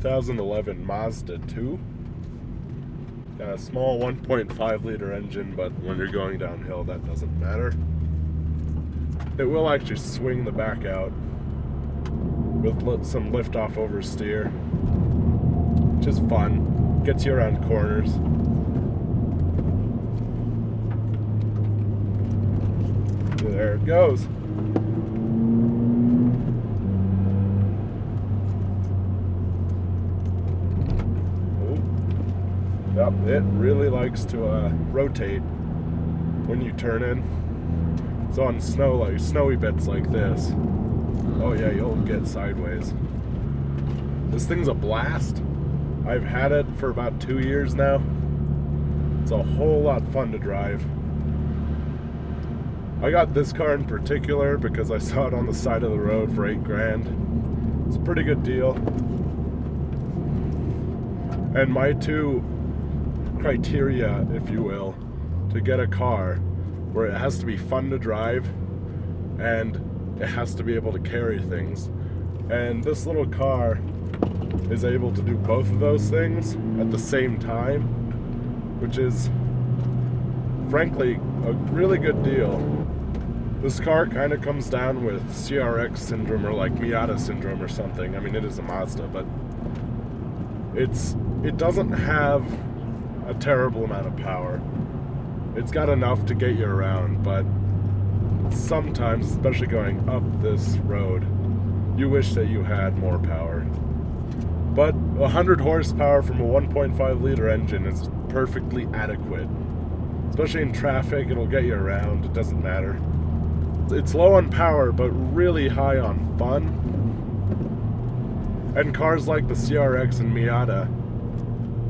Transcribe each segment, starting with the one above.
2011 Mazda 2. Got a small 1.5 liter engine, but when you're going downhill, that doesn't matter. It will actually swing the back out with some lift-off oversteer, which is fun. Gets you around corners. There it goes. Yep, it really likes to rotate when you turn in. So on snowy bits like this, oh yeah, you'll get sideways. This thing's a blast. I've had it for about 2 years now. It's a whole lot fun to drive. I got this car in particular because I saw it on the side of the road for $8,000. It's a pretty good deal. And my two criteria, if you will, to get a car where it has to be fun to drive and it has to be able to carry things. And this little car is able to do both of those things at the same time, which is frankly a really good deal. This car kind of comes down with CRX syndrome or like Miata syndrome or something. I mean, it is a Mazda, but it doesn't have a terrible amount of power. It's got enough to get you around, but sometimes, especially going up this road, you wish that you had more power. But 100 horsepower from a 1.5 liter engine is perfectly adequate. Especially in traffic, it'll get you around, it doesn't matter. It's low on power, but really high on fun. And cars like the CRX and Miata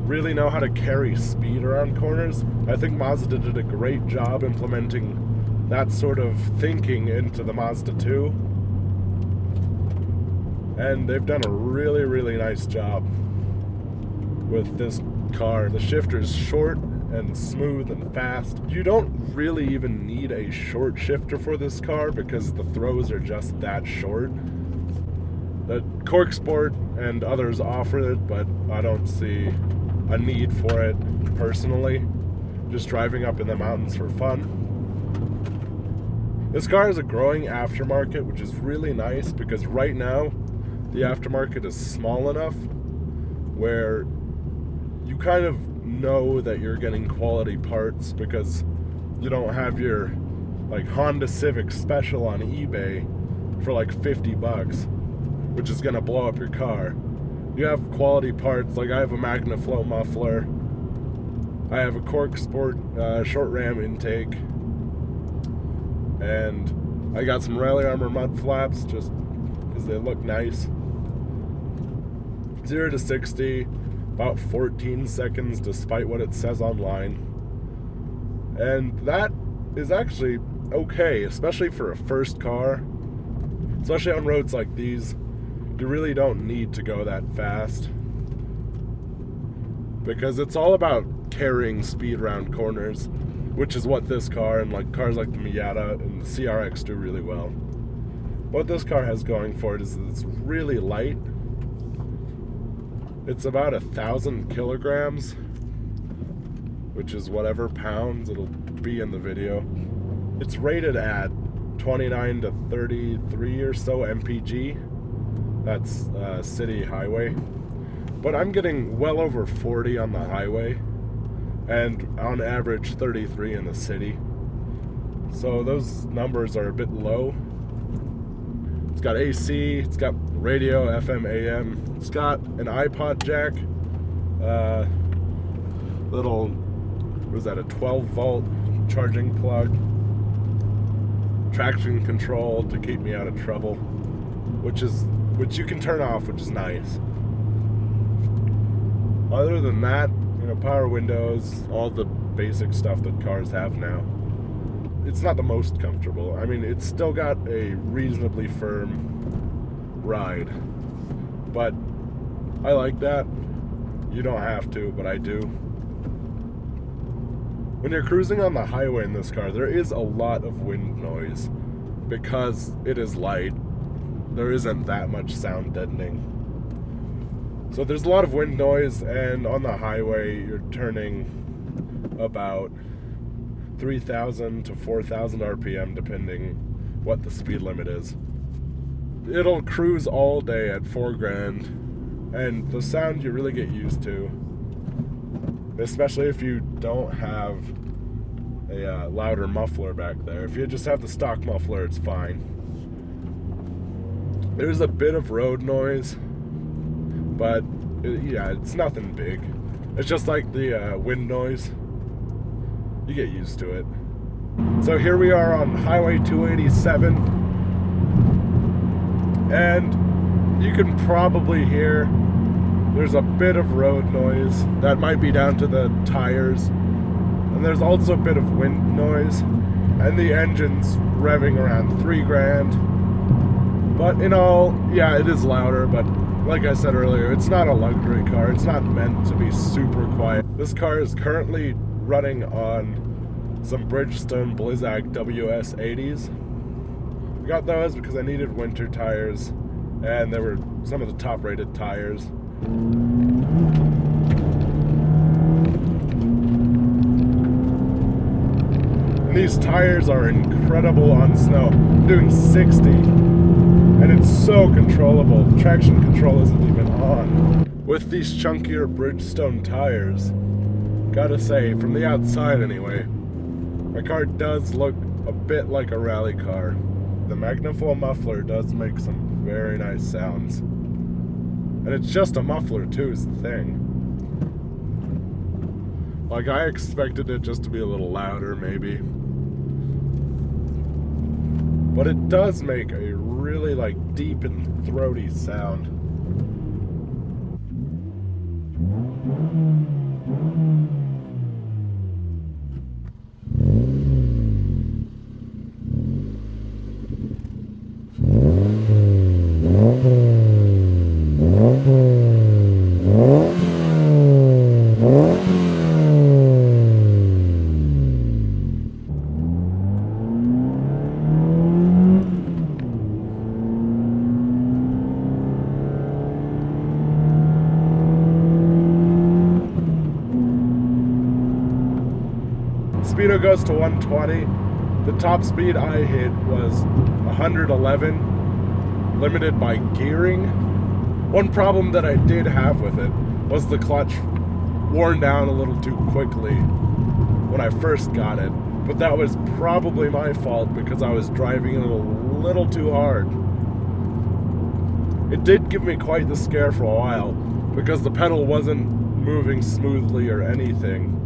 really know how to carry speed around corners. I think Mazda did a great job implementing that sort of thinking into the Mazda 2. And they've done a really, really nice job with this car. The shifter's short and smooth and fast. You don't really even need a short shifter for this car because the throws are just that short. The Cork Sport and others offer it, but I don't see a need for it personally. Just driving up in the mountains for fun. This car has a growing aftermarket, which is really nice because right now the aftermarket is small enough where you kind of know that you're getting quality parts because you don't have your like Honda Civic Special on eBay for like $50, which is gonna blow up your car. You have quality parts, like I have a MagnaFlow muffler, I have a Cork Sport short ram intake, and I got some Rally Armor mud flaps just because they look nice. 0 to 60, about 14 seconds despite what it says online. And that is actually okay, especially for a first car. Especially on roads like these, you really don't need to go that fast. Because it's all about carrying speed around corners, which is what this car and like cars like the Miata and the CRX do really well. What this car has going for it is that it's really light. It's about 1,000 kilograms, which is whatever pounds it'll be in the video. It's rated at 29 to 33 or so mpg. That's city highway. But I'm getting well over 40 on the highway, and on average 33 in the city. So those numbers are a bit low. It's got AC, it's got radio, FM, AM. It's got an iPod jack, little, what is that, a 12 volt charging plug, traction control to keep me out of trouble, which you can turn off, which is nice. Other than that, power windows, all the basic stuff that cars have now. It's not the most comfortable. I mean, it's still got a reasonably firm ride, but I like that. You don't have to, but I do. When you're cruising on the highway in this car, there is a lot of wind noise because it is light. There isn't that much sound deadening. So there's a lot of wind noise, and on the highway you're turning about 3,000 to 4,000 RPM depending what the speed limit is. It'll cruise all day at 4 grand, and the sound you really get used to, especially if you don't have a louder muffler back there. If you just have the stock muffler, it's fine. There's a bit of road noise, but yeah, it's nothing big. It's just like the wind noise. You get used to it. So here we are on Highway 287, and you can probably hear there's a bit of road noise. That might be down to the tires. And there's also a bit of wind noise. And the engine's revving around 3 grand. But in all, yeah, it is louder, but like I said earlier, it's not a luxury car. It's not meant to be super quiet. This car is currently running on some Bridgestone Blizzak WS80s. I got those because I needed winter tires, and they were some of the top rated tires. And these tires are incredible on snow. I'm doing 60, and it's so controllable. Traction control isn't even on. With these chunkier Bridgestone tires, gotta say, from the outside anyway, my car does look a bit like a rally car. The Magnafoil muffler does make some very nice sounds. And it's just a muffler too, is the thing. Like, I expected it just to be a little louder maybe. But it does make a really like deep and throaty sound. Speedo goes to 120. The top speed I hit was 111, limited by gearing. One problem that I did have with it was the clutch worn down a little too quickly when I first got it. But that was probably my fault because I was driving it a little too hard. It did give me quite the scare for a while because the pedal wasn't moving smoothly or anything.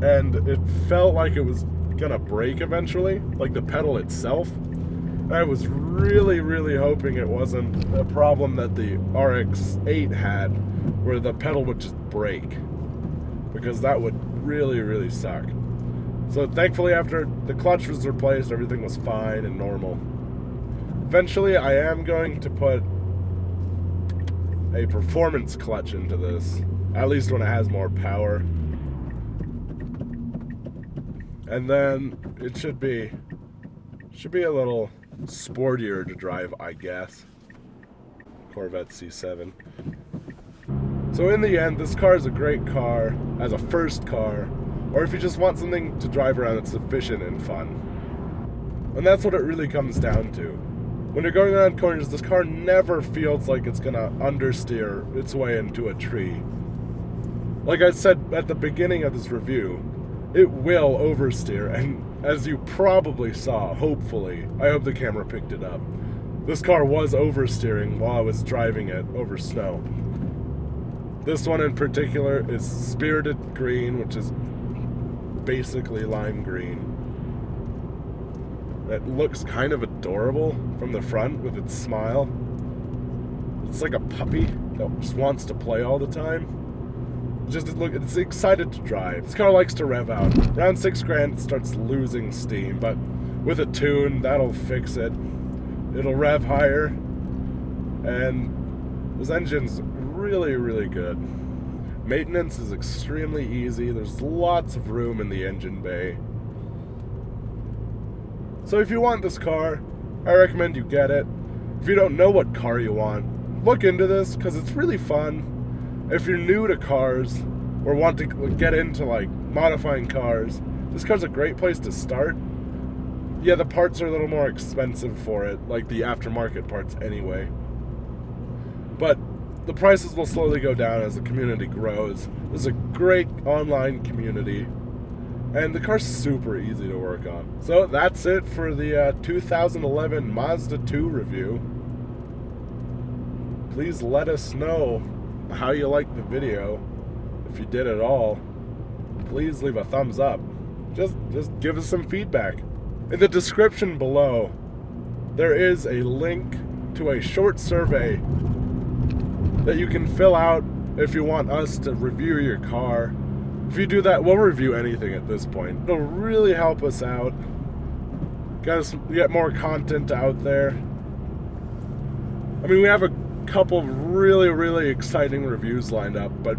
And it felt like it was gonna break eventually, like the pedal itself. I was really, really hoping it wasn't a problem that the RX-8 had, where the pedal would just break, because that would really, really suck. So thankfully, after the clutch was replaced, everything was fine and normal. Eventually, I am going to put a performance clutch into this, at least when it has more power. And then it should be a little sportier to drive, I guess. Corvette C7. So in the end, this car is a great car as a first car, or if you just want something to drive around that's efficient and fun. And that's what it really comes down to. When you're going around corners, this car never feels like it's gonna understeer its way into a tree. Like I said at the beginning of this review, it will oversteer, and as you probably saw, hopefully, I hope the camera picked it up, this car was oversteering while I was driving it over snow. This one in particular is Spirited Green, which is basically lime green. It looks kind of adorable from the front with its smile. It's like a puppy that just wants to play all the time. It's excited to drive. This car likes to rev out. Around 6 grand, it starts losing steam, but with a tune, that'll fix it. It'll rev higher, and this engine's really, really good. Maintenance is extremely easy. There's lots of room in the engine bay. So if you want this car, I recommend you get it. If you don't know what car you want, look into this because it's really fun. If you're new to cars or want to get into like modifying cars, this car's a great place to start. Yeah, the parts are a little more expensive for it, like the aftermarket parts anyway. But the prices will slowly go down as the community grows. There's a great online community, and the car's super easy to work on. So that's it for the 2011 Mazda 2 review. Please let us know how you liked the video. If you did at all, please leave a thumbs up. Just give us some feedback. In the description below, there is a link to a short survey that you can fill out if you want us to review your car. If you do that, we'll review anything at this point. It'll really help us out. Get more content out there. I mean, we have a couple of really exciting reviews lined up, but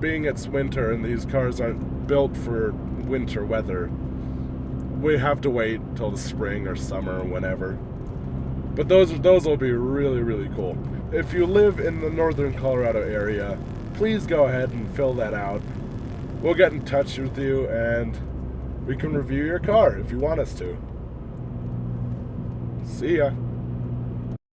being it's winter and these cars aren't built for winter weather, we have to wait till the spring or summer or whenever. But those will be really cool. If you live in the northern Colorado area, please go ahead and fill that out. We'll get in touch with you and we can review your car if you want us to. See ya.